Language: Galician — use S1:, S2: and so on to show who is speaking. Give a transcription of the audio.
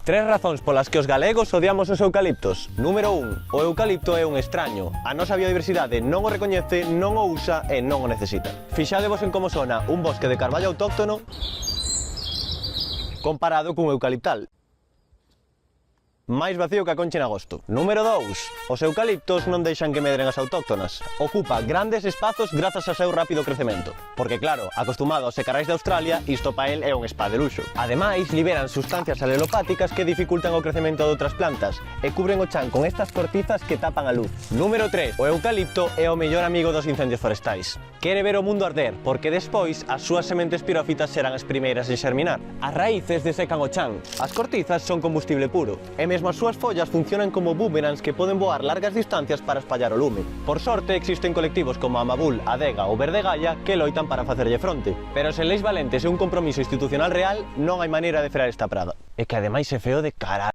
S1: Tres razóns polas que os galegos odiamos os eucaliptos. Número 1. O eucalipto é un extraño. A nosa biodiversidade non o recoñece, non o usa e non o necesita. Fixadevos en como sona un bosque de carballo autóctono comparado cun eucaliptal. Máis vacío que a concha en agosto. Número 2. Os eucaliptos non deixan que medren as autóctonas. Ocupa grandes espazos grazas ao seu rápido crecemento. Porque claro, acostumado aos secarrais de Australia, isto pa el é un spa de luxo. Ademais, liberan sustancias alelopáticas que dificultan o crecemento de outras plantas e cubren o chan con estas cortizas que tapan a luz. Número 3. O eucalipto é o mellor amigo dos incendios forestais. Quere ver o mundo arder, porque despois as súas sementes pirófitas serán as primeiras en xerminar. As raíces desecan o chan. As cortizas son combustible puro. E mesmo as súas follas funcionan como boomerangs que poden voar largas distancias para espallar o lume. Por sorte, existen colectivos como a Amabul, Adega ou Verde Gaia que loitan para facerlle fronte. Pero sen leis valentes e un compromiso institucional real, non hai maneira de frear esta praga. E que ademais é feo de cara.